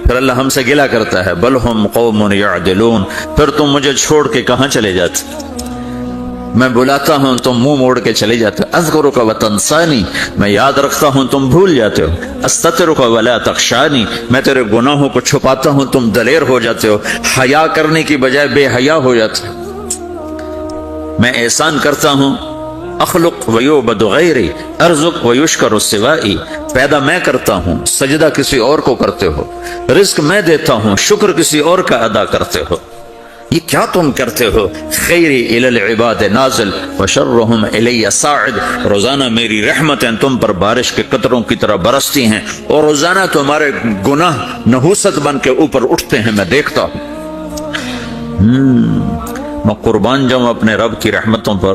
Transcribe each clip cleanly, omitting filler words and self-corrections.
پھر اللہ ہم سے گلہ کرتا ہے بل ہم قوم یعدلون، پھر تم مجھے چھوڑ کے کہاں چلے جاتے؟ میں بلاتا ہوں تم منہ موڑ کے چلے جاتے ہو، اذکرک وتنسانی، میں یاد رکھتا ہوں تم بھول جاتے ہو، استترک ولا تخشانی، میں تیرے گناہوں کو چھپاتا ہوں تم دلیر ہو جاتے ہو، حیا کرنے کی بجائے بے حیا ہو جاتے ہو، میں احسان کرتا ہوں، اخلق ویعبد غیری ارزق ویشکر سوائی، پیدا میں کرتا ہوں سجدہ کسی اور کو کرتے ہو، رزق میں دیتا ہوں شکر کسی اور کا ادا کرتے ہو، یہ کیا تم کرتے ہو؟ خیری الی العباد نازل وشرہم الی صاعد، روزانہ میری رحمتیں تم پر بارش کے قطروں کی طرح برستی ہیں اور روزانہ تمہارے گناہ نحوست بن کے اوپر اٹھتے ہیں، میں دیکھتا ہوں۔ میں قربان جاؤں اپنے رب کی رحمتوں پر۔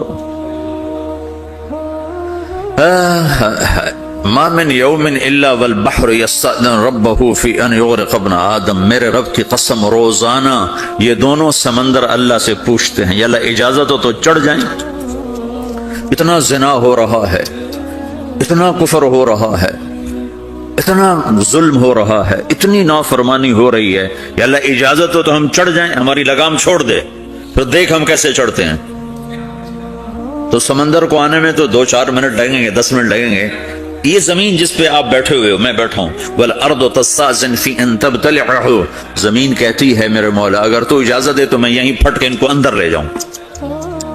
ما من یوم الا والبحر یستأذن ربہ فی ان یغرق ابن آدم، میرے رب کی قسم روزانہ یہ دونوں سمندر اللہ سے پوچھتے ہیں یا اللہ اجازت ہو تو چڑھ جائیں، اتنا زنا ہو رہا ہے، اتنا کفر ہو رہا ہے، اتنا ظلم ہو رہا ہے، اتنی نافرمانی ہو رہی ہے، یا اللہ اجازت ہو تو ہم چڑھ جائیں، ہماری لگام چھوڑ دے، پھر دیکھ ہم کیسے چڑھتے ہیں۔ تو سمندر کو آنے میں تو 2-4 منٹ لگیں گے، 10 منٹ لگیں گے۔ یہ زمین جس پہ آپ بیٹھے ہوئے ہو، میں بیٹھا ہوں، والارض تستأذن فی ان تبتلعہ، زمین کہتی ہے میرے مولا اگر تو اجازت دے تو میں یہیں پھٹ کے ان کو اندر لے جاؤں،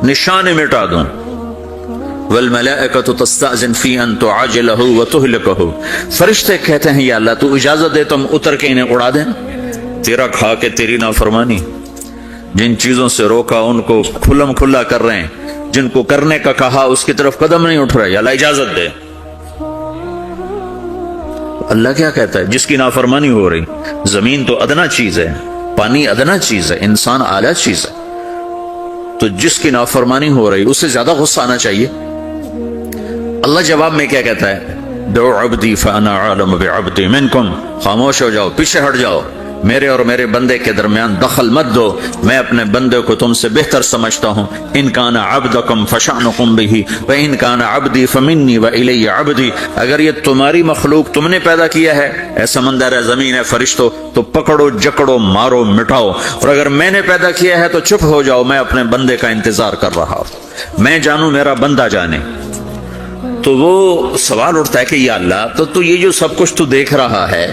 نشانے مٹا دوں۔ والملائکۃ تستأذن فی ان تعاجلہ وتہلکہ، فرشتے کہتے ہیں یا اللہ تو اجازت دے تو ہم اتر کے انہیں اڑا دیں، تیرا کھا کے تیری نافرمانی، جن چیزوں سے روکا ان کو کھلم کھلا کر رہے ہیں، جن کو کرنے کا کہا اس کی طرف قدم نہیں اٹھ رہے، یا اللہ اجازت دے۔ اللہ کیا کہتا ہے؟ جس کی نافرمانی ہو رہی، زمین تو ادنا چیز ہے، پانی ادنا چیز ہے، انسان اعلیٰ چیز ہے، تو جس کی نافرمانی ہو رہی اسے زیادہ غصہ آنا چاہیے۔ اللہ جواب میں کیا کہتا ہے؟ دعو عبدی فانا عالم بعبدی منکم، خاموش ہو جاؤ، پیچھے ہٹ جاؤ، میرے اور میرے بندے کے درمیان دخل مت دو، میں اپنے بندے کو تم سے بہتر سمجھتا ہوں۔ ان کان عبدکم فشأنکم بہ وان کان عبدی فمنی والی عبدی، اگر یہ تمہاری مخلوق تم نے پیدا کیا ہے، اے سمندر ہے، زمین ہے، فرشتوں، تو پکڑو جکڑو مارو مٹاؤ، اور اگر میں نے پیدا کیا ہے تو چپ ہو جاؤ، میں اپنے بندے کا انتظار کر رہا ہوں، میں جانوں میرا بندہ جانے۔ تو وہ سوال اٹھتا ہے کہ یا اللہ تو یہ جو سب کچھ تو دیکھ رہا ہے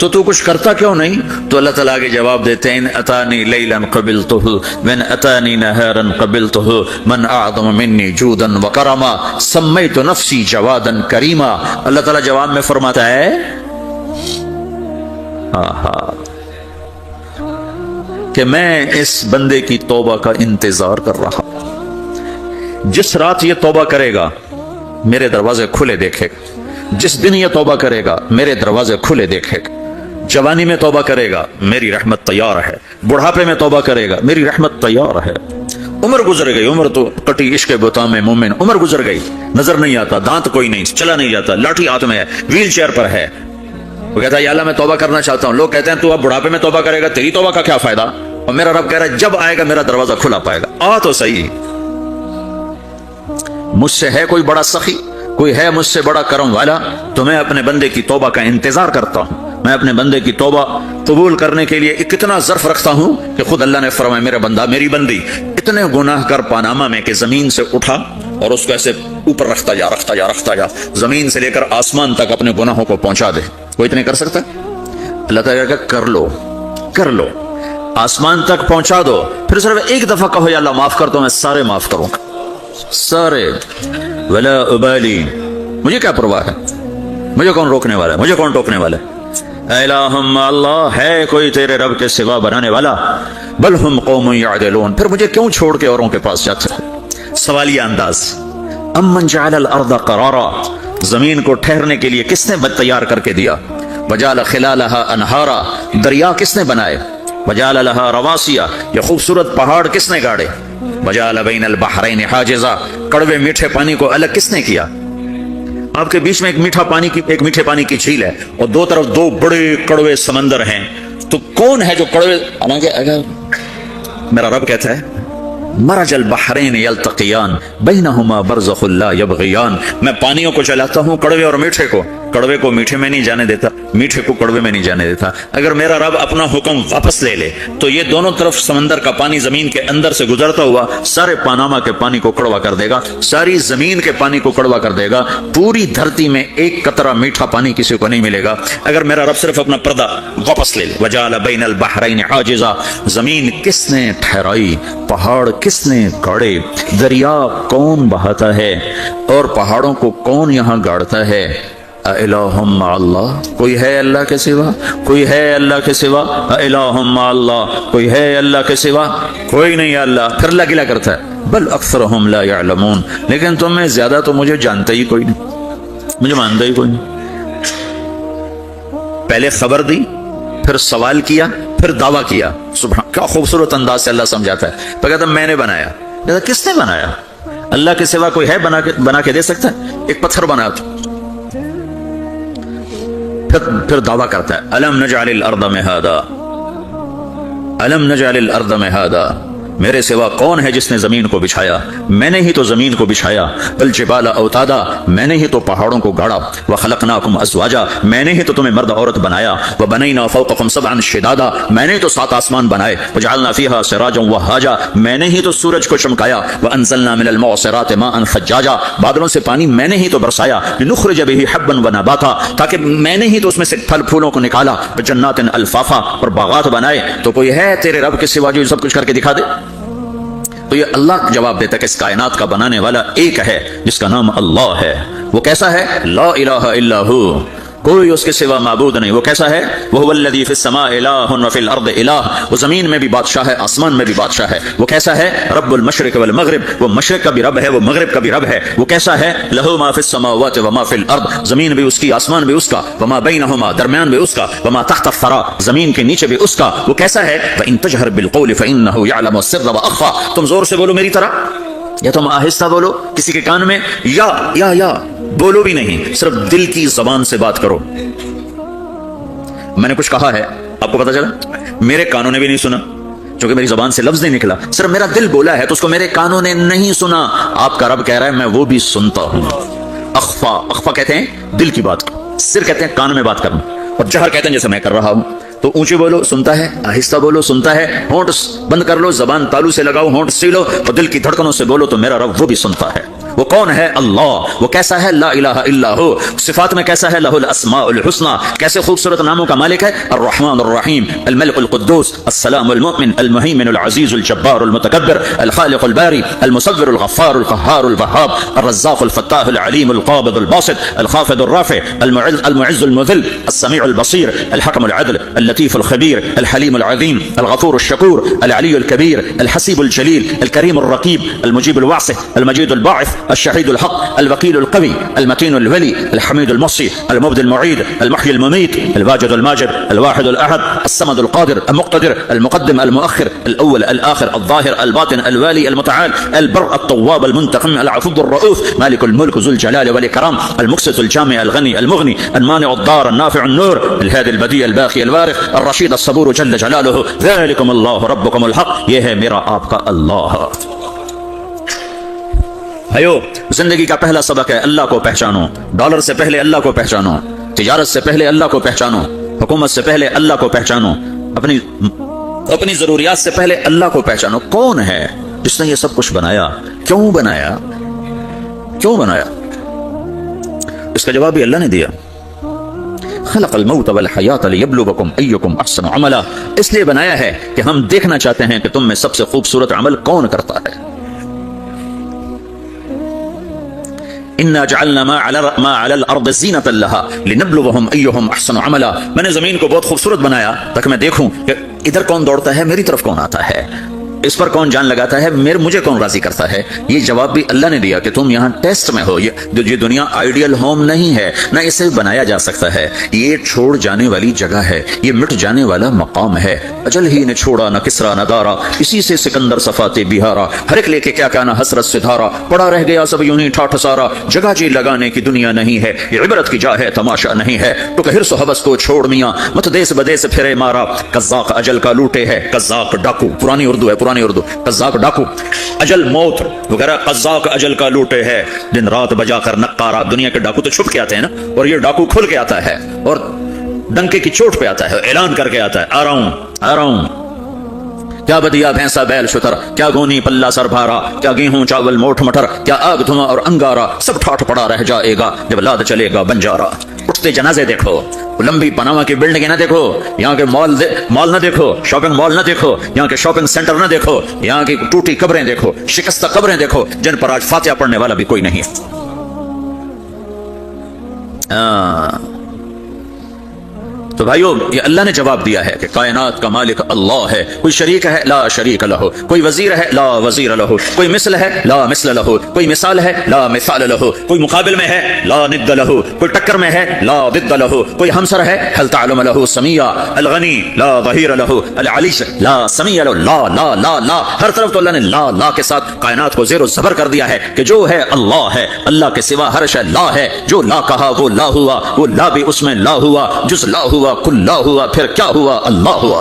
تو کچھ کرتا کیوں نہیں؟ تو اللہ تعالیٰ کے جواب دیتے ہیں ان اتانی لیلا قبلتہ من اتانی نہارا قبلتہ من اعظم منی جودا وکرما سمیت نفسی جوادا کریما۔ اللہ تعالیٰ جواب میں فرماتا ہے کہ میں اس بندے کی توبہ کا انتظار کر رہا ہوں، جس رات یہ توبہ کرے گا میرے دروازے کھلے دیکھے گا، جس دن یہ توبہ کرے گا میرے دروازے کھلے دیکھے گا، جوانی میں توبہ کرے گا میری رحمت تیار ہے، بڑھاپے میں توبہ کرے گا میری رحمت تیار ہے۔ عمر گزر گئی، عمر تو کٹی عشق بتا میں مومن، عمر گزر گئی، نظر نہیں آتا، دانت کوئی نہیں، چلا نہیں جاتا، لاٹھی ہاتھ میں ہے، ویل چیئر پر ہے، وہ کہتا ہے یا اللہ میں توبہ کرنا چاہتا ہوں۔ لوگ کہتے ہیں تو اب بڑھاپے میں توبہ کرے گا، تیری توبہ کا کیا فائدہ؟ اور میرا رب کہہ رہا ہے جب آئے گا میرا دروازہ کھلا پائے گا، آ تو صحیح، مجھ سے ہے کوئی بڑا سخی، کوئی ہے مجھ سے بڑا کرم والا، تو میں اپنے بندے کی توبہ کا انتظار کرتا ہوں، میں اپنے بندے کی توبہ قبول کرنے کے لیے کتنا ظرف رکھتا ہوں کہ خود اللہ نے فرمایا میرا بندہ میری بندی اتنے گناہ کر پاناما میں کہ زمین سے اٹھا اور اس کو ایسے اوپر رکھتا جا، زمین سے لے کر آسمان تک اپنے گناہوں کو پہنچا دے۔ کوئی اتنے کر سکتا ہے؟ اللہ تعالیٰ کہ کر لو، آسمان تک پہنچا دو، پھر صرف ایک دفعہ کہو یا اللہ معاف کر دو، میں سارے معاف کروں گا، سارے، ولا ابالی، مجھے کیا پرواہ ہے، مجھے کون روکنے والا ہے، مجھے کون ٹوکنے والا ہے۔ الہم اللہ، ہے کوئی تیرے رب کے سوا بنانے والا؟ بل ہم قوم یعدلون، پھر مجھے کیوں چھوڑ کے اوروں کے پاس جاتے ہیں؟ سوالیہ انداز۔ امن جعل الارض قرارا، زمین کو ٹھہرنے کے لیے کس نے تیار کر کے دیا؟ وجعل خلالہا انہارا، دریا کس نے بنائے؟ وجعل لہا رواسیا، یہ خوبصورت پہاڑ کس نے گاڑے؟ وجعل بین البحرین حاجزا، کڑوے میٹھے پانی کو الگ کس نے کیا؟ آپ کے بیچ میں ایک میٹھے پانی کی جھیل ہے اور دو طرف دو بڑے کڑوے سمندر ہیں، تو کون ہے جو کڑوے؟ میرا رب کہتا ہے مرج البحرین یلتقیان بینہما برزخ لا یبغیان، میں پانیوں کو چلاتا ہوں، کڑوے اور میٹھے کو، कड़वे को मीठे में नहीं जाने देता, मीठे को कड़वे में नहीं जाने देता। अगर मेरा रब अपना हुक्म वापस ले ले तो ये दोनों तरफ समंदर का पानी जमीन के अंदर से गुजरता हुआ सारे पनामा के पानी को कड़वा कर देगा, सारी जमीन के पानी को कड़वा कर देगा। पूरी धरती में एक कतरा मीठा पानी किसी को नहीं मिलेगा अगर मेरा रब सिर्फ अपना पर्दा वापस ले ले। वजाल बैनल बहरैन आजिजा, जमीन किसने ठहराई, पहाड़ किसने गाड़े, दरिया कौन बहाता है और पहाड़ों को कौन यहाँ गाड़ता है। इलाहुम अल्लाह, कोई है अल्लाह के सिवा, कोई है अल्लाह के सिवा। इलाहुम अल्लाह, कोई है अल्लाह के सिवा, कोई नहीं अल्लाह। फिर अल्लाह गिला करता है, बल अक्सरहुम ला यअलमून, लेकिन तुम में ज्यादा तो मुझे जानता ही कोई नहीं, मुझे मानता ही कोई नहीं। पहले खबर दी, फिर सवाल किया, फिर दावा किया। सुभान, क्या खूबसूरत अंदाज से अल्लाह समझाता है। तो कहता मैंने बनाया, कहता किसने बनाया, अल्लाह के सिवा कोई है बना के दे सकता है। एक पत्थर बनाया तो फिर दावा करता है अलम नजअलिल अर्द मिहादा, अलम नजअलिल अर्द मिहादा, मेरे सिवा कौन है जिसने जमीन को बिछाया, मैंने ही तो जमीन को बिछाया। वल जिबाला औतादा, मैंने ही तो पहाड़ों को गाड़ा। व खलकनाकुम अज़वाजा, मैंने ही तो तुम्हें मर्द औरत बनाया। व बनैना फौककुम सबअन शिदादा, मैंने ही तो 7 आसमान बनाए। व जअलना फीहा सिराजन वहाजा, मैंने ही तो सूरज को चमकाया। व अंज़लना मिनल मुअसिराति माअन सज्जाजा, बादलों से पानी मैंने ही तो बरसाया। लिनुखरिज बिही हब्बन व नबाता, ताकि मैंने ही तो उसमें से फल फूलों को निकाला। व जन्नातिन अल्फाफा, और बागात बनाए। तो कोई है तेरे रब के सिवा जो सब कुछ करके दिखा दे। तो ये अल्लाह जवाब देता है कि इस कायनात का बनाने वाला एक है जिसका नाम अल्लाह है। वो कैसा है, ला इलाहा इल्ला हु, कोई उसके सिवा माबूद नहीं। वो कैसा है, वो वल्लज़ी फिस समाइ इलाहुन व फिल अर्द इलाह, वो जमीन में भी बादशाह है, आसमान में भी बादशाह है। वो कैसा है, रब्बुल मशरिक वल मगरिब, वो मशरिक का भी रब है, वो मगरिब का भी रब है। वो कैसा है, लहू मा फिस समावाति व मा फिल अर्द, जमीन भी उसकी, आसमान भी उसका। व मा बैनहुमा, दरमियान भी उसका। व मा तहत अथ-थरा, जमीन के नीचे भी उसका। वो कैसा है, व इन तजहर बिल क़ौल फ़इन्नहु यअलमु सिर्र व अख़फ़ा, तुम जोर से बोलो मेरी तरह या तुम आहिस्ता बोलो किसी के कान में, या बोलो भी नहीं, सिर्फ दिल की जबान से बात करो। मैंने कुछ कहा है, आपको पता चला, मेरे कानों ने भी नहीं सुना क्योंकि मेरी जबान से लफ्ज नहीं निकला, सिर्फ मेरा दिल बोला है तो उसको मेरे कानों ने नहीं सुना। आपका रब कह रहा है मैं वो भी सुनता हूं। अख्फा, अख्फा कहते हैं दिल की बात, सिर कहते हैं कान में बात करना, और जहर कहते हैं जैसे मैं कर रहा हूं। तो ऊंचे बोलो सुनता है, आहिस्ता बोलो सुनता है, होंठ बंद कर लो, जबान तालू से लगाओ, होंठ सीलो, और दिल की धड़कनों से बोलो तो मेरा रब वो भी सुनता है। वो कौन है, अल्लाह। वो कैसा है, ला इलाहा इल्ला हु, सिफात में कैसा है, लहुल अस्माउल हुस्ना, कैसे खूबसूरत नामों का मालिक है, अर्रहमान अर्रहीम, अल मलिकुल कुद्दूस, अस्सलामुल मुमिन, अल मुहैमिनुल अजीजुल जब्बारुल मुतकब्बिर, अल खालिकुल बारी, अल मुसव्विरुल गफ्फारुल क़ह्हारुल वहाब, अर रज़्ज़ाक़ुल फत्ताहुल अलीमुल क़ाबिदुल बासित, अल खाफ़िदुर राफ़ि, अल मुइज़्ज़ुल मुज़िल, अस्समीउल बसीर, अल हकमुल अदल, अल लतीफ़ुल ख़बीर, अल हलीमुल अज़ीम, अल गफ़ूरुश शकूर, अल अलीयुल कबीर, अल हसीबुल जलील, अल करीमुर रक़ीब, अल मुजीबुल वासिह, अल मजीदुल बाइथ, الشهيد الحق، الوكيل القوي، المتين الولي، الحميد المحصي، المبدي المعيد، المحيي المميت، الواجد الماجد، الواحد الأحد، الصمد القادر، المقتدر، المقدم المؤخر، الأول الآخر، الظاهر الباطن، الوالي المتعال، البر التواب المنتقم، العفو الرؤوف، مالك الملك ذو الجلال والإكرام، المقسط الجامع الغني المغني، المانع الضار النافع النور، الهادي البديع الباقي الوارث، الرشيد الصبور جل جلاله، ذلكم الله ربكم الحق، یہ ہے میرا آپ کا اللہ۔ بھائیو، زندگی کا پہلا سبق ہے اللہ کو پہچانو۔ ڈالر سے پہلے اللہ کو پہچانو، تجارت سے پہلے اللہ کو پہچانو، حکومت سے پہلے اللہ کو پہچانو، اپنی ضروریات سے پہلے اللہ کو پہچانو۔ کون ہے جس نے یہ سب کچھ بنایا، کیوں بنایا، کیوں بنایا؟ اس کا جواب بھی اللہ نے دیا، خلق الموت والحیات لیبلوکم ایکم احسن عملا، اس لیے بنایا ہے کہ ہم دیکھنا چاہتے ہیں کہ تم میں سب سے خوبصورت عمل کون کرتا ہے۔ انا جعلنا ما على الارض زینۃ لها لنبلوهم ایہم احسن عملا، میں نے زمین کو بہت خوبصورت بنایا تاکہ میں دیکھوں کہ ادھر کون دوڑتا ہے، میری طرف کون آتا ہے، اس پر کون جان لگاتا ہے، مجھے کون راضی کرتا ہے۔ یہ جواب بھی اللہ نے دیا کہ تم یہاں ٹیسٹ میں ہو، یہ دنیا آئیڈیل ہوم نہیں ہے، نہ اسے بنایا جا سکتا ہے، یہ چھوڑ جانے والی جگہ ہے، یہ مٹ جانے والا مقام ہے۔ اجل ہی نے چھوڑا نہ کسرا نہ دارا، اسی سے سکندر صفاتے بہارا، ہر ایک لے کے کیا کہنا حسرت سے دھارا، پڑا رہ گیا سب یوں ہی ٹھاٹھ سارا، جگہ جی لگانے کی دنیا نہیں ہے، یہ عبرت کی جا ہے تماشا نہیں ہے، تو کہ ہرس و حوث کو چھوڑ میاں، مت دیس بدیس پھرے مارا، قزاق اجل کا لوٹے ہے، قزاق ڈاکو، پرانی اردو ہے، पुरानी उर्दू, कज़्ज़ाक डाकू, अजल मौत वगैरह। कज़्ज़ाक अजल का लूटे है दिन रात बजा कर नक्कारा। दुनिया के डाकू तो छुप के आते हैं ना, और ये डाकू खुल के आता है और डंके की चोट पे आता है, ऐलान करके आता है, आ रहा हूं, आ रहा हूं। क्या बदिया भैंसा बैल शुतर, क्या गोनी पल्ला सर भारा, क्या गेहूं चावल मोठ मटर, क्या आग धुआं और अंगारा, सब ठाठ पड़ा रह जाएगा जब लाद चलेगा बंजारा। उठते जनाजे देखो, लंबी पनामा की बिल्डिंग ना देखो, यहाँ के मॉल ना देखो, शॉपिंग मॉल ना देखो, यहाँ के शॉपिंग सेंटर ना देखो, यहाँ की टूटी कब्रें देखो, शिकस्ता कब्रें देखो, जिन पर आज फातिहा पढ़ने वाला भी कोई नहीं। तो भाइयों, ये अल्लाह ने जवाब दिया है कि कायनात का मालिक अल्लाह है, कोई शरीक है ला शरीक लहू, कोई वजीर है ला वजीर लहू, कोई मिसल है ला मिसल लहू, कोई मिसाल है ला मिसाल लहू, कोई मुकाबिल में है ला निद्द लहू, कोई टक्कर में है ला दिद्द लहू, कोई हमसर है हल तालम लहू समिया, अल गनी ला ज़हीर लहू, अल अलीश ला समिया लहू, ला ला ला ला, हर तरफ तो अल्लाह ने ला ला के साथ कायनात को ज़ेरो ज़बर कर दिया है कि जो है अल्लाह है, अल्लाह के सिवा हर शय ला है। जो ला कहा वो ला हुआ, वो ला भी उसमें ला हुआ, जुज़ ला हुआ कुल्ला हुआ, फिर क्या हुआ, अल्लाह हुआ।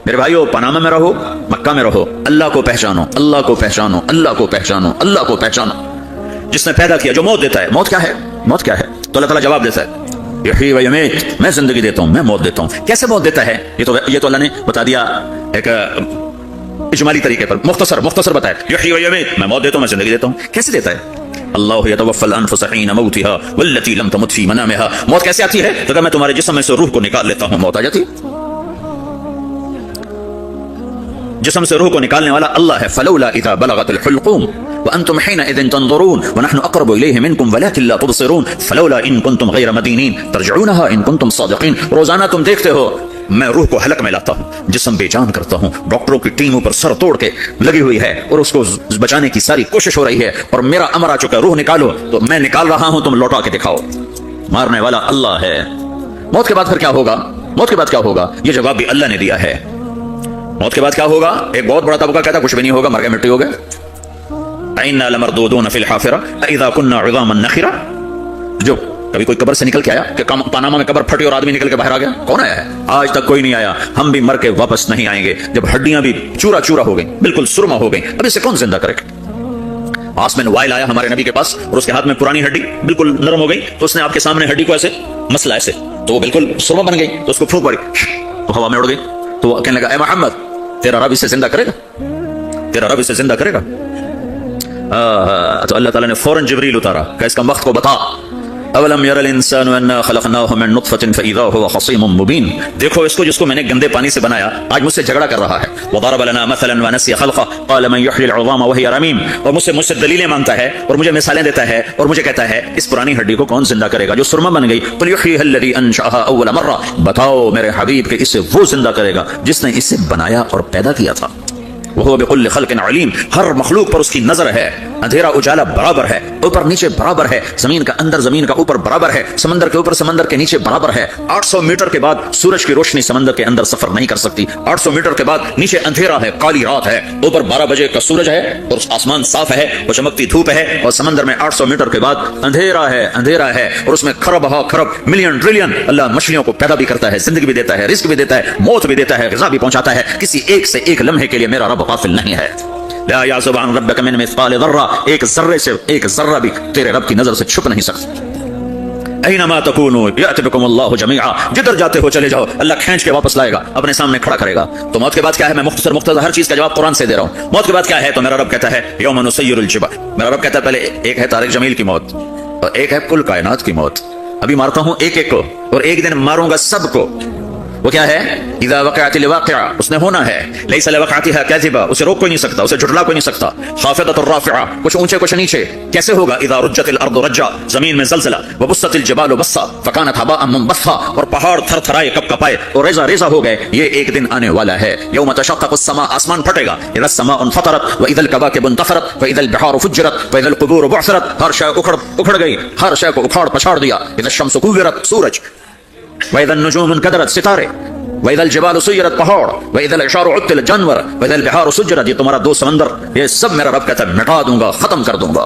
मेरे भाइयों, पनामा में रहो, मक्का में रहो, अल्लाह को पहचानो, अल्लाह को पहचानो, अल्लाह को पहचानो, अल्लाह को पहचानो। जिसने पैदा किया, जो मौत देता है, मौत क्या है, मौत क्या है? तो अल्लाह ताला जवाब देता है, यही व यमीत, मैं जिंदगी देता हूं, मैं मौत देता हूं। कैसे मौत देता है? ये तो अल्लाह ने बता दिया एक इजमाली तरीके पर, मुख्तसर बताया, यही व यमीत, मैं मौत देता हूं, मैं जिंदगी देता हूं। कैसे देता है? अल्लाह यतवफ़्फ़ल अनफुसहीन मौतिहा वल्लती लम तमुत फी मनामिहा। मौत कैसे आती है? तो मैं तुम्हारे जिस्म में से रूह को निकाल लेता हूं, मौत आ जाती है। जिस्म से रूह को निकालने वाला अल्लाह है। फलौला इज़ा बलगतिल हुल्क़ूम व अंतुमहीनइज़िन तंज़ुरून व नहनु अक़रबु इलैहि मिनकुम वलाकिन ला तुबसिरून फलौला इन कुंतुम गैर मदीनीन तर्जिऊनहा इन कुंतुम सादिक़ीन। रोजाना तुम देखते हो मैं रूह को हलक में लाता हूं, जिस्म बेजान करता हूं, डॉक्टरों की टीम ऊपर सर तोड़ के लगी हुई है और उसको बचाने की सारी कोशिश हो रही है, और मेरा अमर आ चुका, रूह निकालो, तो मैं निकाल रहा हूं, तुम लौटा के दिखाओ। मारने वाला अल्लाह है। मौत के बाद फिर क्या होगा? मौत के बाद क्या होगा? ये जवाब भी अल्लाह ने दिया है। मौत के बाद क्या होगा? एक बहुत बड़ा तबका कहता कुछ भी नहीं होगा, मर गए, मिट्टी हो गए। इन्ना लमरदूदून फिल हाफिरा इज़ा कुन्ना इज़ामन नखिरा। जो कभी कोई कब्र से निकल के आया कि पनामा में कब्र फटी और आदमी निकल के बाहर आ गया? कौन आया है? आज तक कोई नहीं आया। हम भी मर के वापस नहीं आएंगे जब हड्डियां भी चूरा चूरा हो गई, बिल्कुल सुरमा हो गई। अब इसे कौन जिंदा करेगा? आसमान वाइल आया हमारे नबी के पास और उसके हाथ में पुरानी हड्डी बिल्कुल नरम हो गई, तो उसने आपके सामने हड्डी को ऐसे मसला, ऐसे तो वो बिल्कुल सुरमा बन गई, तो उसको फूंक पड़ी तो हवा में उड़ गई। तो कहने लगा, ए मोहम्मद, तेरा रब इसे जिंदा करेगा? तेरा रब इसे जिंदा करेगा? तो अल्लाह ताला ने फौरन जिब्रील उतारा कि इसका वक्त को बता। अवलम यरल इंसानु अन्ना खलकनाहु मिन नुत्फतिन फइज़ा हुवा खसीमुम मुबीन। देखो इसको, जिसको मैंने गंदे पानी से बनाया, आज मुझसे झगड़ा कर रहा है। वदरब लना मसलन व नसिया खल्क़ा क़ाल मन युह्यिल इज़ाम व हिय रमीम। और मुझसे दलीलें मांगता है और मुझे मिसालें देता है और मुझे कहता है इस पुरानी हड्डी को कौन जिंदा करेगा जो सुरमा बन गई? कुल युह्यिहा अल्लज़ी अंशअहा अव्वल मर्रा। बताओ मेरे हबीब के इसे वो जिंदा करेगा जिसने इसे बनाया और पैदा किया था। वह बिकुल्लि खल्क़िन अलीम। हर मखलूक पर उसकी नजर है। अंधेरा उजाला बराबर है, ऊपर नीचे बराबर है, जमीन का अंदर जमीन का ऊपर बराबर है, समंदर के ऊपर समंदर के नीचे बराबर है। 800 मीटर के बाद सूरज की रोशनी समंदर के अंदर सफर नहीं कर सकती। 800 मीटर के बाद नीचे अंधेरा है, काली रात है, ऊपर 12 बजे का सूरज है और आसमान साफ है और चमकती धूप है, और समंदर में 800 मीटर के बाद अंधेरा है और उसमें खरब मिलियन ट्रिलियन। अल्लाह मछलियों को पैदा भी करता है, जिंदगी भी देता है, रिस्क भी देता है, मौत भी देता है, ग़िज़ा भी पहुंचाता है। किसी एक से एक लम्हे के लिए मेरा रब गाफिल नहीं है। ला याज़ुब अन रब्बिका मिन मिस्क़ाल ज़र्रा। एक जर्रे से एक जर्रा भी तेरे रब की नजर से छुप नहीं सकता। ऐनमा तकूनु याति बिकुमुल्लाहु जमीआ। जिधर जाते हो चले जाओ, अल्लाह खींच के वापस लाएगा, अपने सामने खड़ा करेगा। तो मौत के बाद क्या है? मैं मुख्तसर हर चीज का जवाब कुरान से दे रहा हूं। मौत के बाद क्या है? तो मेरा रब कहता है यौम नुसय्यिरुल जिबाल। मेरा रब कहता है पहले एक है तारिक जमील की मौत और एक है कुल कायनात की मौत। अभी मारता हूं एक एक को और एक दिन मारूंगा सबको। वो क्या है? इज़ा वक़अतिल वाक़िआ, उसने होना है। लैसा लिवक़अतिहा काज़िबा, उसे रोक कोई नहीं सकता, उसे झुठला कोई नहीं सकता। ख़ाफ़िदतुर राफ़िआ, कुछ ऊंचे कुछ नीचे। कैसे होगा? इज़ा रुज्जतिल अर्दु रज्जा, जमीन में ज़लज़ला, व बुस्सतिल जिबालु बस्सा फ़कानत हबाअन मुनबस्सा, और पहाड़ थरथराए कँपाए और रेज़ा हो गए। ये एक दिन आने वाला है। यौम तशक़्क़ुस समा, आसमान फटेगा। इज़ा समाउ फ़तरत व इज़ल कवाकिबु इंतफ़रत व इज़ल बिहारु फ़ुज्जिरत व इज़ल क़ुबूरु बुअ्सिरत। हर शय उखड़ गई, हर शय को उखाड़ पछाड़ दिया। इज़ा शम्सु कुव्विरत, सूरज, व इज़न नुजूमु इनकदरत, सितारे, व इज़ल जिबालु सुय्यरत, पहाड़, व इज़ल इशारु उत्तिलत, जानवर, व इज़ल बिहारु सुज्जिरत, ये तुम्हारा दो समंदर, ये सब मेरा रब कहता है मिटा दूंगा, खत्म कर दूंगा।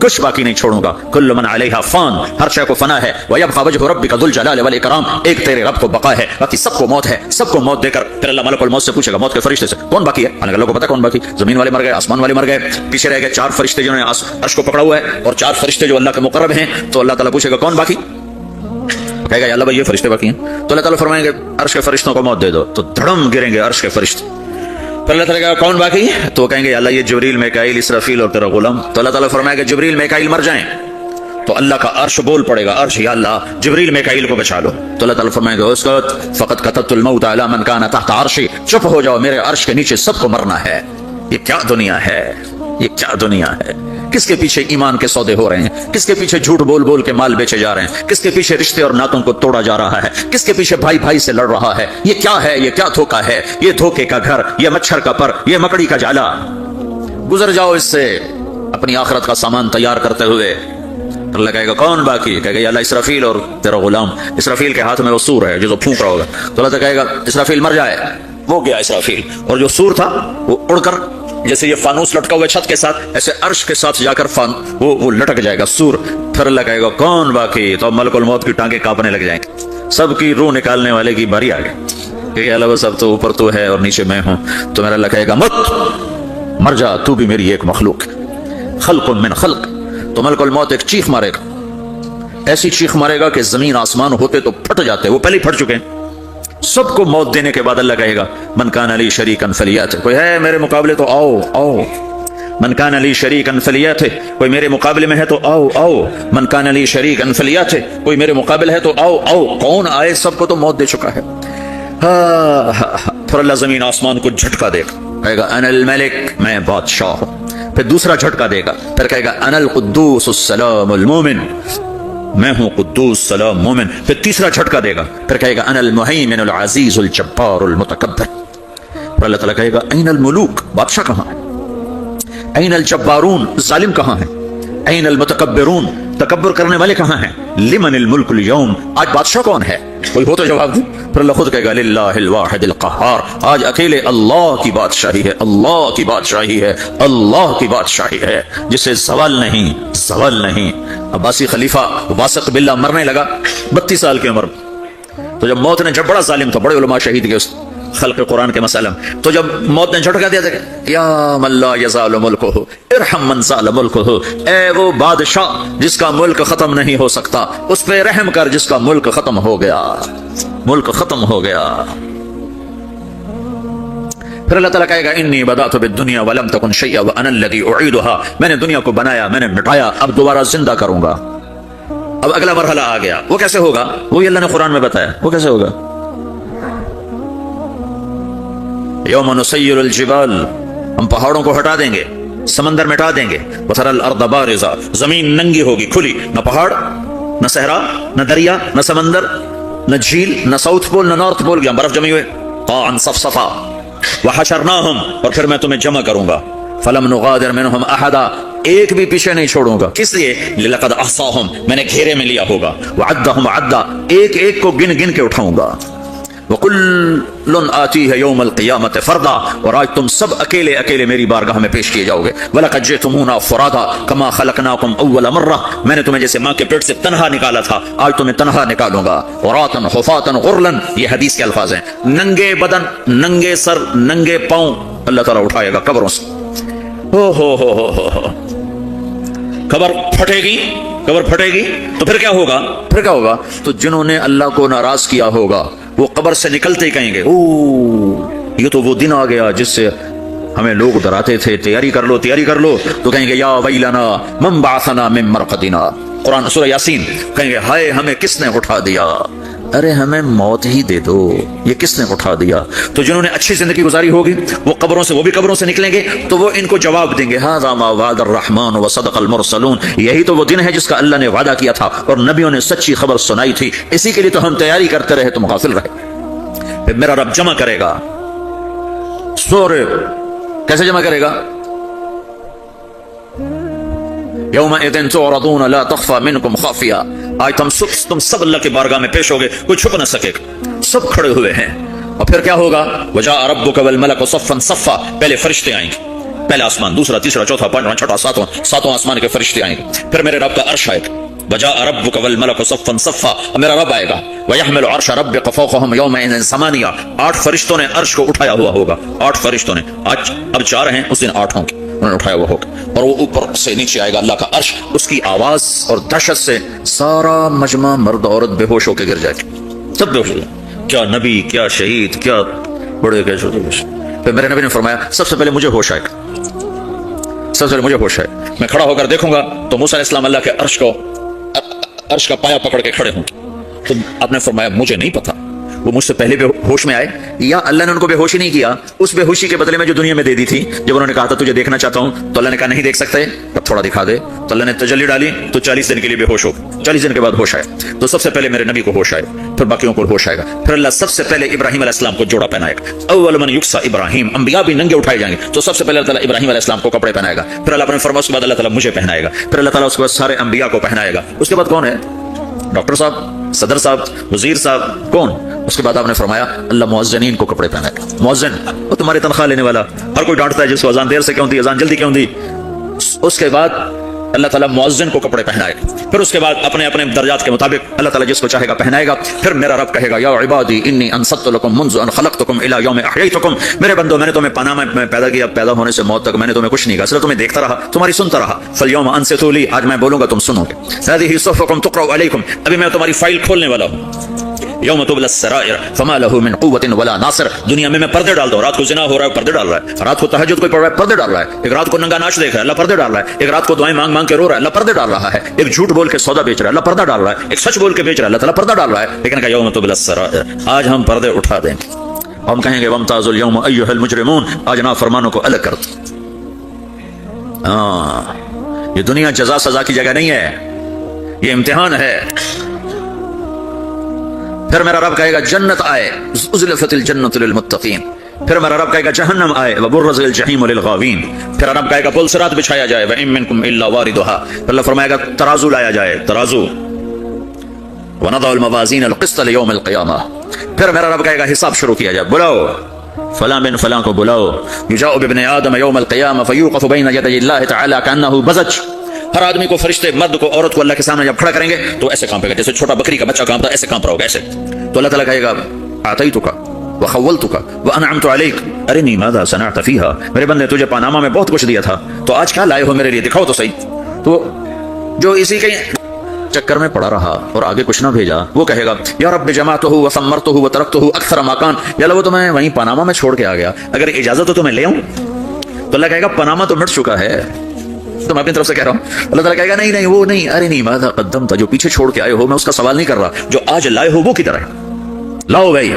कुछ बाकी नहीं छोड़ूंगा। कुल्लु मन अलैहा फान, हर शय को फना है। व यबका वजहु रब्बिका दुल जलाल वल इकराम, एक तेरे रब को बका है, बाकी सबको मौत है। सबको मौत देकर फिर अल्लाह मलकुल मौत से पूछेगा, मौत के फरिश्ते से कौन बाकी है? अल्लाह को पता कौन बाकी। जमीन वाले मर गए, आसमान वाले मर गए, पीछे रह गए 4 फरिश्ते जिन्होंने अर्श को पकड़ा हुआ है, और 4 फरिश्ते जो अल्लाह के मुकर्रब हैं। तो अल्लाह ताला पूछेगा कौन बाकी? कहेगा या अल्लाह भाई ये फरिश्ते बाकी हैं। तो अल्लाह ताला फरमाएंगे अर्श के फरिश्तों को मौत दे दो, तो धड़म गिरेंगे अर्श के फरिश्ते। फिर अल्लाह ताला कहेगा कौन बाकी? तो कहेंगे अल्लाह ये जिब्रील, मीकाईल, इसराफील और तेरा गुलाम। तो अल्लाह ताला फरमाएगा जिब्रील मीकाईल मर जाएं, तो अल्लाह का अर्श बोल पड़ेगा, अर्श या अल्लाह जिब्रील मीकाईल को बचा लो। तो अल्लाह ताला फरमाएगा उसकत फक़द कतबतुल मौत अला मन काना तहत अर्शी, चुप हो जाओ, मेरे अर्श के नीचे सबको मरना है। ये क्या दुनिया है, ये क्या दुनिया है? किसके पीछे ईमान के सौदे हो रहे हैं, किसके पीछे झूठ बोल बोल के माल बेचे जा रहे हैं, किसके पीछे रिश्ते और नातों को तोड़ा जा रहा है, किसके पीछे भाई भाई से लड़ रहा है। ये क्या है, ये क्या धोखा है, ये धोखे का घर, ये मच्छर का पर, ये मकड़ी का जाला। गुजर जाओ इससे अपनी आखिरत का सामान तैयार करते हुए। अल्लाह कहेगा कौन बाकी? कहेगा अल्लाह इसराफील और तेरा गुलाम। इसराफील के हाथ में वो सूर है जो फूंक रहा होगा। तो अल्लाह कहेगा इसराफील मर जाए, वो गया इसराफील, और जो सूर था वो उड़कर, जैसे ये फानूस लटका हुआ छत के साथ, ऐसे अर्श के साथ जाकर वो लटक जाएगा सूर। फिर अल्लाह कहेगा कौन बाकी? तो मलकुल मौत की टांगे कांपने लग जाएंगे, सबकी रूह निकालने वाले की बारी आ गई। अल्लाह सब तो ऊपर तो है और नीचे मैं हूं। तो मेरा अल्लाह कहेगा मत, मर जा, तू भी मेरी एक मखलूक, खल्कुन मिन खल्क। तो मलकुल मौत एक चीख मारेगा, ऐसी चीख मारेगा कि जमीन आसमान होते तो फट जाते, वो पहले ही फट चुके हैं। सबको मौत देने के बाद अल्लाह कहेगा मन कान अली शरीकन फलियात, कोई है मेरे मुकाबले तो आओ आओ। मन कान अली शरीकन फलियात, कोई मेरे मुकाबले में है तो आओ आओ। मन कान अली शरीकन फलियात, कोई मेरे मुकाबले है तो आओ आओ। कौन आए? सबको तो मौत दे चुका है। फिर अल्लाह जमीन आसमान को झटका देगा, कहेगा अनल मलिक, मैं बादशाह हूं। फिर दूसरा झटका देगा, फिर कहेगा अनल कुद्दूस अस्सलामुल मोमिन, मैं हूं कुद्दूस सलाम मोमिन। फिर तीसरा झटका देगा, फिर कहेगा अनल मुहैमिनुल अजीजुल जब्बारुल मुतकब्बिर। फिर अल्लाह ताला कहेगा ऐनल मुलूक, बादशाह कहां है? ऐनल जब्बारून, जालिम कहां है? ऐनल मुतकब्बिरून, तकब्बुर करने वाले कहां हैं? लिमनिल मुल्कुल यौम, आज बादशाह कौन है? कोई हो तो जवाब दे। फिर अल्लाह खुद कहेगा लिल्लाहिल वाहिदिल क़हार, आज अकेले अल्लाह की बादशाही है, अल्लाह की बादशाही है, अल्लाह की बादशाही है, जिसे सवाल नहीं, सवाल नहीं। अब्बासी खलीफा वासिक बिल्लाह मरने लगा 32 साल की उम्र में। तो जब मौत ने, जब बड़ा जालिम था, बड़े उलमा शहीद के उस खल्क़ कुरान के मसलम, तो जब मौत ने झटका दिया था, या मल्ला यज़ालु मुल्कुहु इरहम मन ज़ाल मुल्कुहु, ए वो बादशाह जिसका मुल्क खत्म नहीं हो सकता, उस पे रहम कर जिसका मुल्क खत्म हो गया, मुल्क खत्म हो गया। फिर अल्लाह ताला कहेगा इन्नी बदातु बिद्दुनिया वलम तकुन शैअ व अना अल्लज़ी उईदुहा, मैंने दुनिया को बनाया, मैंने मिटाया, अब दोबारा जिंदा करूंगा। अब अगला मरहला आ गया, वो कैसे होगा? वो अल्लाह ने कुरान में बताया, वो कैसे होगा? यौम नुसय्यिरुल जिबाल, हम पहाड़ों को हटा देंगे, समंदर मिटा देंगे। वतरल अर्द बारिज़ा, जमीन नंगी होगी, खुली, न पहाड़, न सहरा, न दरिया, न समंदर, न झील, न साउथ पोल, न नॉर्थ पोल, जहां बर्फ जमी हुई। क़ाअन सफ़सफ़ा वहशरनाहुम, और फिर मैं तुम्हें जमा करूंगा। फलम नुगादिर मिनहुम अहदा, एक भी पीछे नहीं छोड़ूंगा। किस लिए? लक़द अहसाहुम, मैंने घेरे में लिया होगा। वअद्दहुम अद्दा, एक एक को गिन गिन के उठाऊंगा। वकुल्लुन आतीह यौमल क़ियामत फ़र्दा, और आज तुम सब अकेले अकेले मेरी बारगाह में पेश किए जाओगे। वलक़द जिअतुमूना फ़ुरादा कमा ख़लक़नाकुम अव्वल मर्रा, मैंने तुम्हें जैसे माँ के पेट से तन्हा निकाला था, आज तुम्हें तन्हा निकालूंगा। औरातन हुफ़ातन गुरलन, ये हदीस के अल्फाज हैं। नंगे बदन, नंगे सर, नंगे पांव अल्लाह ताला उठाएगा कब्रों से। हो कब्र फटेगी, कब्र फटेगी तो फिर क्या होगा? फिर क्या होगा? तो जिन्होंने अल्लाह को नाराज किया होगा वो कब्र से निकलते ही कहेंगे ओ ये तो वो दिन आ गया जिससे हमें लोग डराते थे, तैयारी कर लो, तैयारी कर लो। तो कहेंगे या वैलना मन बअसना मिन मरक़दिना, कुरान सूरह यासीन, कहेंगे हाय हमें किसने उठा दिया, अरे हमें मौत ही दे दो, ये किसने उठा दिया। तो जिन्होंने अच्छी जिंदगी गुजारी होगी वो कब्रों से, वो भी कब्रों से निकलेंगे, तो वो इनको जवाब देंगे हाज़ा मा वअदर रहमान व सदक़ल मुरसलून, यही तो वो दिन है जिसका अल्लाह ने वादा किया था और नबियों ने सच्ची खबर सुनाई थी, इसी के लिए तो हम तैयारी करते रहे, तुम गाफिल रहे। फिर मेरा रब जमा करेगा, सोरे कैसे जमा करेगा? यौमइज़िन तुअरदून ला तख़फ़ा मिनकुम ख़ाफ़िया, आज तुम सब अल्लाह के बारगाह में पेश होगे, कोई छुप न सकेगा, सब खड़े हुए हैं। और फिर क्या होगा? वजाअ रब्बुका वल मलकु सफ़्फ़न सफ़्फ़ा, पहले फरिश्ते आएंगे, पहला आसमान, दूसरा, तीसरा, चौथा, पांचवा, छठा, सातवां आसमान के फरिश्ते आएंगे। फिर मेरे रब का अर्श आएगा, वजा रब्बुक वल मलकु सफ़्फ़न सफ़्फ़ा, मेरा रब आएगा, वयहमिलु अर्श रब्बिक फ़ौक़हुम यौमइज़िन समानिया, 8 फरिश्तों ने अर्श को उठाया हुआ होगा, 8 फरिश्तों ने, आज अब 4 हैं, उस दिन 8 होंगे, उन्होंने उठाया हुआ होगा, और वो ऊपर से नीचे आएगा अल्लाह का अर्श, उसकी आवाज और दहशत से सारा मजमा मर्द औरत बेहोश होकर गिर जाएगी, सब बेहोश हो जाए। क्या नबी, क्या शहीद, क्या बड़े कैसे। फिर मेरे नबी ने फरमाया सबसे पहले मुझे होश आएगा, सबसे पहले मुझे होश है, मैं खड़ा होकर देखूंगा तो मूसा अलैहिस्सलाम अल्लाह के अर्श का पाया पकड़ के खड़े होंगे। तो आपने फरमाया मुझे नहीं पता वो मुझसे पहले होश में आए या अल्लाह ने उनको बेहोशी नहीं किया, उस बेहोशी के बदले में जो दुनिया में दे दी थी। जब उन्होंने कहा था तुझे देखना चाहता हूं, तो अल्लाह ने कहा नहीं देख सकते, तब थोड़ा दिखा दे, तो अल्लाह ने तजल्ली डाली, तो 40 दिन के लिए बेहोश हो, 40 दिन के बाद होश आया। तो सबसे पहले मेरे नबी को होश आए, फिर बाकियों को होश आएगा, फिर अल्लाह सबसे पहले इब्राहिम अलैहिस्सलाम को जोड़ा पहनाएगा। अव्वल मन युक्सा इब्राहिम, अंबिया भी नंगे उठाए जाएंगे, तो सबसे पहले अल्लाह इब्राहिम अलैहिस्सलाम को कपड़े पहनाएगा, फिर अल्लाह ने फरमाया उसके बाद अल्लाह ताला मुझे पहनाएगा, फिर अल्लाह ताला उसके बाद सारे अंबिया को पहनाएगा। उसके बाद कौन है? डॉक्टर साहब, सदर साहब, वजीर साहब, कौन? उसके बाद आपने फरमाया अल्लाह मुअज्जिनीन को कपड़े पहनाएगा। मुअज्जिन वो तुम्हारी तनख्वाह लेने वाला, हर कोई डांटता है जिसको अजान देर से क्यों दी, अजान जल्दी क्यों दी। उसके बाद अल्लाह ताला मुअज्जिन को कपड़े पहनाएगा, फिर उसके बाद अपने अपने दर्जात के मुताबिक अल्लाह ताला जिसको चाहेगा पहनाएगा। फिर मेरा रब कहेगा या इबादी इन्नी अनसत्तु लकुम मुन्ज़ु अन खलक़तुकुम इला यौमि अहयैतुकुम, मेरे बंदो मैंने तुम्हें पनामा में पैदा किया, पैदा होने से मौत तक मैंने तुम्हें कुछ नहीं कहा, सिर्फ तुम्हें देखता रहा, तुम्हारी सुनता रहा। फल-यौमा अंसितू ली, आज मैं बोलूंगा तुम सुनोगे। हाज़िही सुहुफ़ुकुम तुक़रअ अलैकुम, अभी मैं तुम्हारी फाइल खोलने वाला हूँ। यौम तुबलस सराइर फमा लहू मिन कुव्वतिन वला नासिर, दुनिया में मैं पर्दे डाल दूं, रात को जिना हो रहा है पर्दे डाल रहा है, रात को तहज्जुद कोई पढ़ रहा है पर्दे डाल रहा है, एक रात को नंगा नाच देख रहा है अल्लाह पर्दे डाल रहा है, एक रात को दुआएं मांग मांग के रो रहा है अल्लाह पर्दे डाल रहा है, एक झूठ बोल के सौदा बेच रहा है अल्लाह पर्दा डाल रहा है, एक सच बोल के बेच रहा है अल्लाह ताला पर्दा डाल रहा है। लेकिन कहा यौम तुबलस सराइर, आज हम पर्दे उठा देंगे, हम कहेंगे वमताजुल यौम अय्युहल मुजरिमून, आज नाफरमानों को अलग कर दो। ये दुनिया जजा सजा की जगह नहीं है, ये इम्तिहान है। फिर मेरा रब कहेगा जन्नत आए, उज़्लिफ़तिल जन्नतु लिल मुत्तक़ीन, फिर मेरा रब कहेगा जहन्नम आए, व बुर्रिज़ल जहीम लिल गावीन, फिर रब कहेगा पुल सिरात बिछाया जाए, व इम मिनकुम इल्ला वारिदुहा, अल्लाह फरमाएगा तराजू लाया जाए, तराजू, व नदअल मवाज़ीन अल क़िस्त लियौमिल क़ियामह, फिर मेरा रब कहेगा हिसाब शुरू किया जाए, बुलाओ फलां बिन फलां को बुलाओ, युजाउ बिब्ने आदम यौमल क़ियामह फयूक़फ़ु बैन यदैल्लाहि तआला कअन्नहु बज़ज, हर आदमी को, फरिश्ते, मर्द को, औरत को अल्लाह के सामने जब खड़ा करेंगे तो ऐसे कांपेगा जैसे छोटा बकरी का बच्चा कांपता, ऐसे कांप रहा होगा ऐसे। तो अल्लाह ताला कहेगा आतैतुका व खव्वलतुका व अनअमतु अलैक अरिनी माज़ा सनअत फीहा, मेरे बंदे तुझे पानामा में बहुत कुछ दिया था, तो आज क्या लाए हो मेरे लिए, दिखाओ तो सही। तो जो इसी के चक्कर में पड़ा रहा और आगे कुछ ना भेजा, वो कहेगा या रब्बि जमाअतुहु व सम्मरतुहु व तरक्तुहु अक्सर मा कान, या अल्लाह वो तो मैं वहीं पनामा में छोड़ के आ गया, अगर इजाजत हो तो मैं ले आऊं। तो अल्लाह कहेगा पनामा तो मिट चुका है, तो मैं अपनी तरफ से कह रहा हूं। अल्लाह ताला कहेगा नहीं नहीं वो नहीं, अरे नहीं माज़ा क़द्दमत, जो पीछे छोड़ के आए हो मैं उसका सवाल नहीं कर रहा, जो आज लाए हो वो किधर है, लाओ भाई,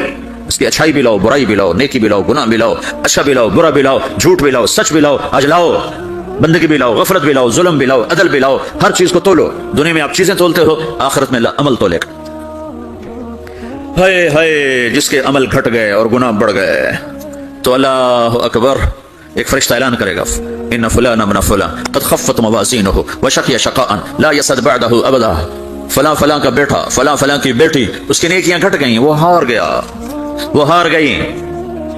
इसकी अच्छाई भी लाओ, बुराई भी लाओ, नेकी भी लाओ, गुनाह भी लाओ, अच्छा भी लाओ, बुरा भी लाओ, झूठ भी लाओ, सच भी लाओ, आज लाओ, बंदगी भी लाओ, गफलत भी लाओ, जुल्म भी लाओ, अदल भी लाओ, हर चीज को तोलो। दुनिया में आप चीजें तोलते हो, आखिरत में अमल तोलेगा। हाय हाय जिसके अमल घट गए और गुनाह बढ़ गए, तो अल्लाह अकबर, एक फरिश्ता ऐलान करेगा इन्न फलान इब्न फलान क़द ख़फ़्फ़त मवाज़ीनुहु व शक़िया शक़ाअन ला यसद बअदहु अबदा, फलां फलां का बेटा, फलां फलां की बेटी, उसकी नेकियां घट गई, वो हार गया, वो हार गई,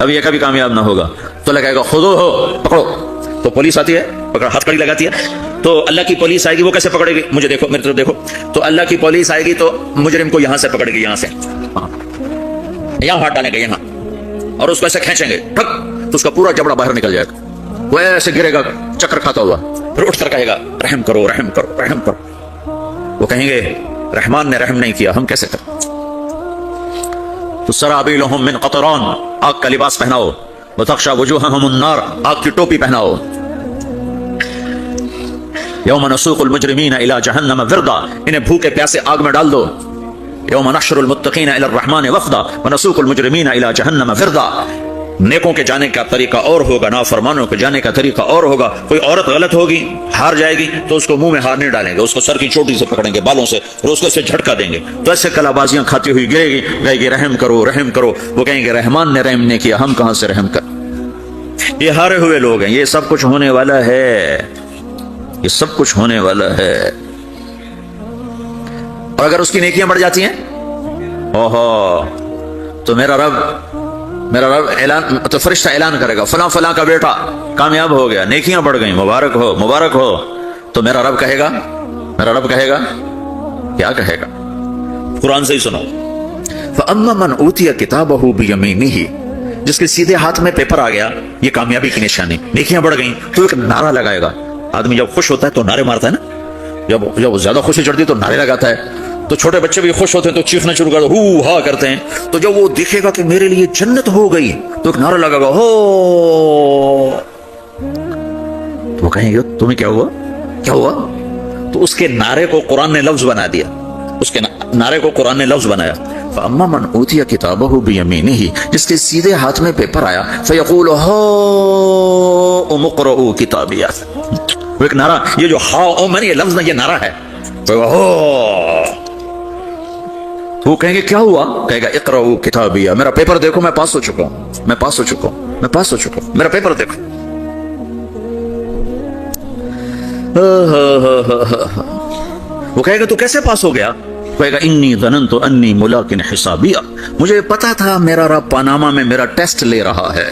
अब ये कभी कामयाब ना होगा। तो लगाएगा खुदो हो, पकड़ो। तो पुलिस आती है, पकड़, हथकड़ी लगाती है, तो अल्लाह की पुलिस आएगी, वो कैसे पकड़ेगी, मुझे देखो, मेरी तरफ देखो, तो अल्लाह की पुलिस आएगी तो मुजरिम को यहां से पकड़ेगी, यहां से यहां हाथ डालेंगे यहां, और उसको ऐसे खींचेंगे ठक, तो उसका पूरा जबड़ा बाहर निकल जाएगा, वो ऐसे गिरेगा चक्कर खाता हुआ, फिर उठकर कहेगा रहम करो रहम करो रहम करो। वो कहेंगे रहमान ने रहम नहीं किया, हम कैसे करें। तो सराबीलुहुम मिन क़तरान, आग का लिबास पहनाओ, व तग़शा वजूहहुमुन नार, आग की टोपी पहनाओ। यौम नसूक़ुल मुजरिमीना इला जहन्नम विरदा, इन्हें भूखे प्यासे आग में डाल दो। यौम नहशुरुल मुत्तक़ीना इला अर्रहमान वफ़दा व नसूक़ुल मुजरिमीना इला जहन्नम विरदा, नेकों के जाने का तरीका और होगा, नाफरमानों के जाने का तरीका और होगा। कोई औरत गलत होगी, हार जाएगी, तो उसको मुंह में हार नहीं डालेंगे, उसको सर की चोटी से पकड़ेंगे, बालों से, और उसको ऐसे झटका देंगे, तो ऐसे कलाबाजियां खाती हुई गिरेगी, कहेगी रहम करो रहम करो। वो कहेंगे रहमान ने रहम नहीं किया, हम कहां से रहम कर। ये हारे हुए लोग हैं, ये सब कुछ होने वाला है, ये सब कुछ होने वाला है। और अगर उसकी नेकियां बढ़ जाती हैं, ओहो, तो मेरा रब میرا رب اعلان، تو فرشتہ اعلان کرے گا فلاں فلاں کا بیٹا کامیاب ہو گیا، نیکیاں بڑھ گئیں، مبارک ہو مبارک ہو. تو میرا رب کہے گا کیا کہے گا؟ قرآن سے ہی سنو. فَأَمَّا مَنْ أُوتِيَ كِتَابَهُ بِيَمِينِهِ، جس کے سیدھے ہاتھ میں پیپر آ گیا، یہ کامیابی کی نشانی، نیکیاں بڑھ گئیں، تو ایک نعرہ لگائے گا. آدمی جب خوش ہوتا ہے تو نعرے مارتا ہے نا، جب زیادہ خوشی چڑھتی ہے تو نعرے لگاتا ہے. تو چھوٹے بچے بھی خوش ہوتے ہیں تو چیخنا شروع کرتے ہو ہا کرتے ہیں. تو جب وہ دیکھے گا کہ میرے لیے جنت ہو گئی تو ایک نعرہ لگے گا ہو. تو وہ کہیں گے تمہیں کیا ہوا؟ تو اس کے نعرے کو قرآن نے لفظ بنا دیا، اس کے نعرے کو قرآن نے لفظ بنایا. فَأَمَّا مَنْ أُوتِيَ كِتَابَهُ بِيَمِينِهِ، جس کے سیدھے ہاتھ میں پیپر آیا، فَيَقُولُ هَاؤْمُ اقْرَءُوا کتابیہ. وہ ایک نعرہ، یہ جو ہا او میں یہ لفظ نہ، یہ نعرہ ہے. تو وہ کہیں گے کیا ہوا؟ کہے گا اقرأوا کتابیہ، میرا پیپر دیکھو، میں پاس ہو چکا ہوں، میرا پیپر دیکھو. وہ کہے گا تو کیسے پاس ہو گیا؟ کہے گا انی ظننت انی ملاق حسابیہ، مجھے پتا تھا میرا رب پاناما میں میرا ٹیسٹ لے رہا ہے،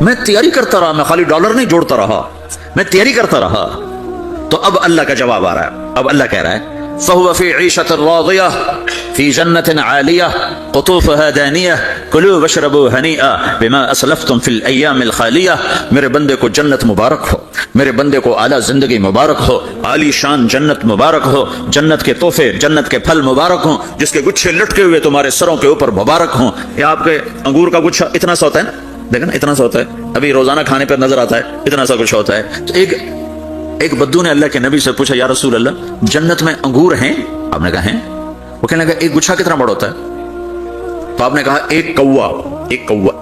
میں تیاری کرتا رہا، میں خالی ڈالر نہیں جوڑتا رہا، میں تیاری کرتا رہا. تو اب اللہ کا جواب آ رہا ہے، اب اللہ کہہ رہا ہے فَهُوَ فِي عِيشَةٍ رَاضِيَةٍ فِي جَنَّةٍ عَالِيَةٍ قُطُوفُهَا دَانِيَةٍ كُلُوا وَاشْرَبُوا هَنِيئًا بِمَا أَسْلَفْتُمْ فِي الْأَيَّامِ الْخَالِيَةِ. میرے بندے کو جنت مبارک ہو، میرے بندے کو اعلیٰ زندگی مبارک ہو، عالی شان جنت مبارک ہو، جنت کے تحفے، جنت کے پھل مبارک ہوں، جس کے گچھے لٹکے ہوئے تمہارے سروں کے اوپر مبارک ہوں. یہ آپ کے انگور کا گچھا اتنا سا ہوتا ہے نا، دیکھیں نا اتنا سا ہوتا ہے، ابھی روزانہ کھانے پر نظر آتا ہے، اتنا سا کچھ ہوتا ہے. تو ایک بدو نے اللہ کے نبی سے پوچھا یا رسول اللہ جنت میں انگور ہیں؟ آپ نے کہا ہیں. وہ کہنے لگا ایک گچھا کتنا بڑا ہوتا ہے؟ تو آپ نے کہا ایک کوا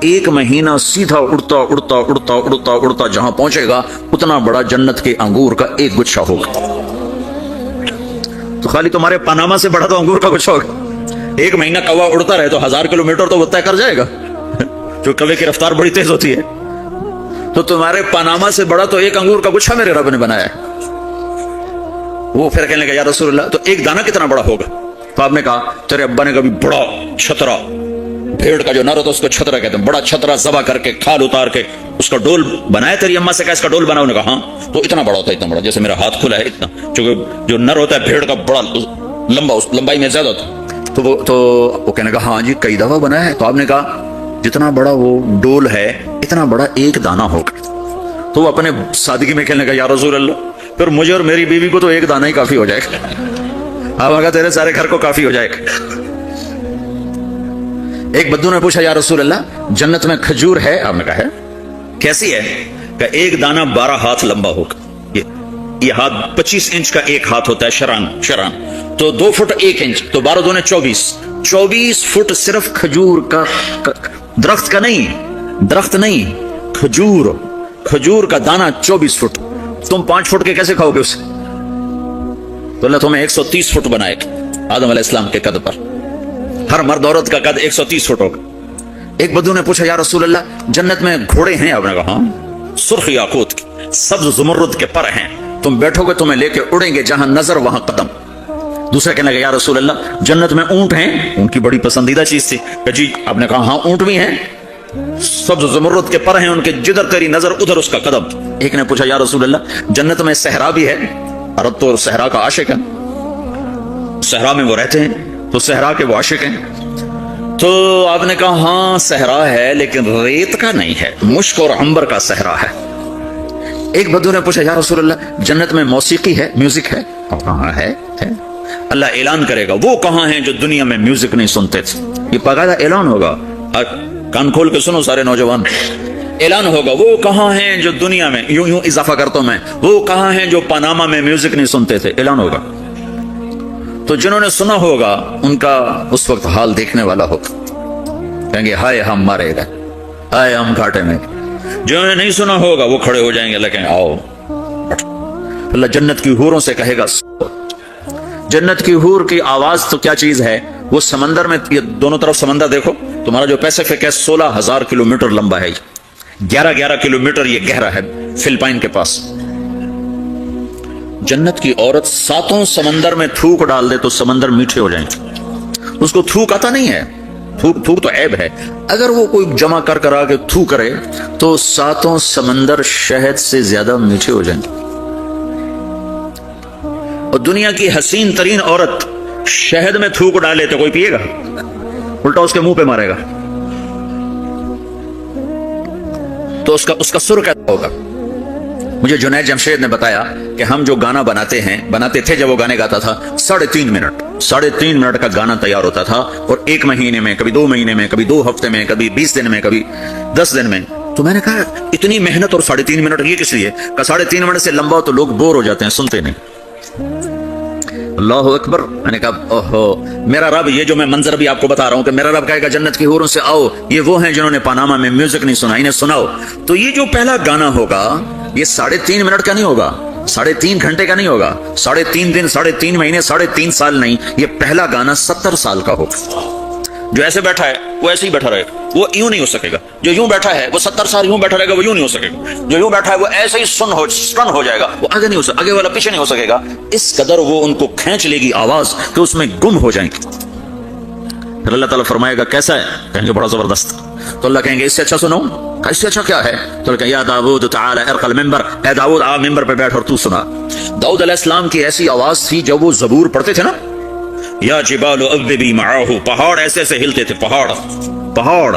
ایک مہینہ سیدھا اڑتا جہاں پہنچے گا اتنا بڑا جنت کے انگور کا ایک گچھا ہوگا. تو خالی تمہارے پاناما سے بڑا تو انگور کا گچھا ہوگا. ایک مہینہ کوا اڑتا رہے تو 1000 کلومیٹر تو وہ طے کر جائے گا، جو کوے کی رفتار بڑی تیز ہوتی ہے. تو تمہارے پاناما سے بڑا تو ایک انگور کا گچھا میرے رب نے بنایا ہے. وہ پھر کہنے لگا یا رسول اللہ تو ایک دانہ کتنا بڑا ہوگا؟ تو آپ نے کہا تیرے ابا نے کبھی بڑا چھترا، بھیڑ کا جو نر ہوتا ہے اس کو چھترا کہتے ہیں، بڑا چھترا ذبح کر کے کھال اتار کے اس کا ڈول بنایا. تیری اما سے کہا اس کا ڈول بناؤ؟ نے کہا ہاں. تو اتنا بڑا ہوتا ہے، اتنا بڑا جیسے میرا ہاتھ کھلا ہے اتنا، چونکہ جو نر ہوتا ہے بھیڑ کا بڑا لمبا، اس لمبائی میں زیادہ ہوتا ہے. تو وہ کہنے لگا ہاں جی کئی دفعہ بنایا ہے. تو آپ نے کہا جتنا بڑا وہ ڈول ہے اتنا بڑا ایک دانہ ہوگا. تو وہ اپنے سادگی میں کہنے لگا یا رسول اللہ پھر مجھے اور میری بیوی کو تو ایک دانہ ہی کافی ہو جائے گا، اب اگر تیرے سارے گھر کو کافی ہو جائے گا. ایک بدو نے پوچھا یا رسول اللہ جنت میں کھجور ہے؟ آپ نے کہا ہے. کیسی ہے؟ کہ ایک دانہ 12 ہاتھ لمبا ہوگا. یہ ہاتھ 25 انچ کا ایک ہاتھ ہوتا ہے شران، تو 2 فٹ 1 انچ، تو 12 دونے 24 فٹ صرف کھجور کا، درخت نہیں، کھجور کا دانہ 24 فٹ. تم 5 فٹ کے کیسے کھاؤ گے اسے؟ تو اللہ تمہیں 130 فٹ بنائے گا آدم علیہ السلام کے قد پر. ہر مرد عورت کا قد 130 فٹ ہوگا. ایک بدو نے پوچھا یا رسول اللہ جنت میں گھوڑے ہیں؟ آپ نے کہا ہاں، سرخ یاقوت کے، سبز زمرد کے پر ہیں، تم بیٹھو گے تمہیں لے کے اڑیں گے، جہاں نظر وہاں قدم. دوسرے کہنے لگا یا رسول اللہ جنت میں اونٹ ہیں؟ ان کی بڑی پسندیدہ چیز تھی کہ جی. آپ نے کہا ہاں اونٹ بھی ہیں، سبز زمرد کے پر ہیں ان کے، جدھر تیری نظر ادھر اس کا قدم. ایک نے پوچھا یا رسول اللہ جنت میں صحرا بھی ہے؟ عرب تو صحرا کا عاشق ہے، صحرا میں وہ رہتے ہیں تو صحرا کے وہ عاشق ہیں. تو آپ نے کہا ہاں صحرا ہے لیکن ریت کا نہیں ہے، مشک اور عنبر کا صحرا ہے. ایک بدو نے پوچھا یا رسول اللہ جنت میں موسیقی ہے، میوزک ہے؟ کہاں ہے. اللہ اعلان کرے گا وہ کہاں ہیں جو دنیا میں میوزک نہیں سنتے تھے. یہ باقاعدہ اعلان ہوگا، کان کھول کے سنو سارے نوجوان. اعلان ہوگا وہ کہاں ہیں جو دنیا میں، یوں اضافہ کرتا ہوں میں، وہ کہاں ہیں جو پاناما میں میوزک نہیں سنتے تھے. اعلان ہوگا تو جنہوں نے سنا ہوگا ان کا اس وقت حال دیکھنے والا ہوگا، کہیں گے ہائے ہم مارے گئے، ہائے ہم گھاٹے میں. جنہوں نے نہیں سنا ہوگا وہ کھڑے ہو جائیں گے، لیکن آؤ. اللہ جنت کی حوروں سے کہے گا. جنت کی حور کی آواز تو کیا چیز ہے، وہ سمندر میں، یہ دونوں طرف سمندر دیکھو، تمہارا جو پیسیفک ہے 16,000 کلومیٹر لمبا ہے، 11 کلومیٹر یہ گہرا ہے فلپائن کے پاس. جنت کی عورت 7 سمندر میں تھوک ڈال دے تو سمندر میٹھے ہو جائیں. اس کو تھوک آتا نہیں ہے، थूक थूक तो ऐब है, अगर वो कोई जमा कर करा के थू करे तो 7 समंदर शहद से ज्यादा मीठे हो जाएंगे। और दुनिया की हसीन तरीन औरत शहद में थूक डाले तो कोई पिएगा? उल्टा उसके मुंह पे मारेगा। तो उसका सुर कैसा होगा? मुझे जुनैद जमशेद ने बताया कि हम जो गाना बनाते थे जब वो गाने गाता था, 3.5 मिनट का गाना तैयार होता था, और 1 महीने में, कभी 2 महीने में, कभी 2 हफ्ते में, कभी 20 दिन में, कभी 10 दिन में। तो मैंने कहा इतनी मेहनत और 3.5 मिनट ये किस लिए? का 3.5 मिनट से लंबा हो तो लोग बोर हो जाते हैं, सुनते नहीं। अल्लाह अकबर। मैंने कहा ओहो, मेरा रब, ये जो मैं मंजर भी आपको बता रहा हूं कि मेरा रब कहेगा जन्नत की हूरों से आओ, ये वो हैं जिन्होंने पनामा में म्यूजिक नहीं सुना, इन्हें सुनाओ। तो ये जो पहला गाना होगा ये 3.5 मिनट का नहीं होगा, 3.5 घंटे का नहीं होगा, 3.5 दिन, 3.5 महीने, 3.5 साल नहीं, ये पहला गाना 70 साल का होगा। जो ऐसे बैठा है वो ऐसे ही बैठा रहेगा, वो यूं नहीं हो सकेगा। जो यूं बैठा है वो 70 साल यूं बैठा रहेगा, वो यूं नहीं हो सकेगा। जो यूं बैठा है वो ऐसे ही स्टन हो जाएगा, वो आगे नहीं हो सकेगा, आगे वाला पीछे नहीं हो सकेगा। इस कदर वो उनको खींच लेगी आवाज कि उसमें गुम हो जाएंगे। फिर अल्लाह ताला फरमाएगा कैसा है? कहेंगे बड़ा जबरदस्त। तो अल्लाह कहेंगे इससे अच्छा सुनो। इससे अच्छा क्या है? तो कहेंगे या दाऊद ताला इरकल मिंबर, ए दाऊद आ मिंबर पे बैठ और तू सुना। दाऊद अलैहिस्सलाम की ऐसी आवाज थी जब वो जबूर पढ़ते थे ना, या जिबालु अव्विबी माअहू, पहाड़ ऐसे ऐसे हिलते थे, पहाड़।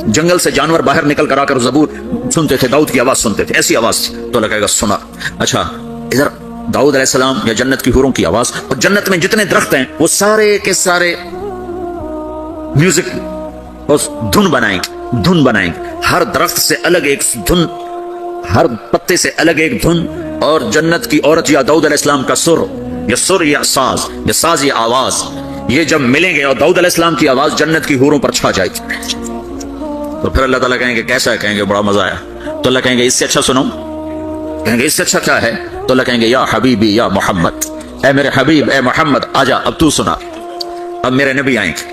जंगल से जानवर बाहर निकल कर आकर जबूर सुनते थे, दाऊद की आवाज सुनते थे, ऐसी आवाज थी। तो लगेगा सुना। अच्छा, इधर दाऊद अलैहिस्सलाम या जन्नत की हूरों की आवाज, और जन्नत में जितने दरख्त हैं वो सारे के सारे म्यूजिक और धुन बनाएंगे। हर दरख्त से अलग एक धुन, हर पत्ते से अलग एक धुन, और जन्नत की औरत या दाऊद अलैहिस्सलाम का सुर या साज या आवाज, ये जब मिलेंगे और दाऊद अलैहिस्सलाम की आवाज जन्नत की हूरों पर छा जाएगी। तो फिर अल्लाह ताला कहेंगे कैसा है? कहेंगे बड़ा मजा आया। तो अल्लाह कहेंगे इससे अच्छा सुनो। कहेंगे इससे अच्छा क्या है? तो अल्लाह कहेंगे या हबीबी या मोहम्मद, ए मेरे हबीब, ए मोहम्मद आजा, अब तू सुना। अब मेरे नबी आएंगे।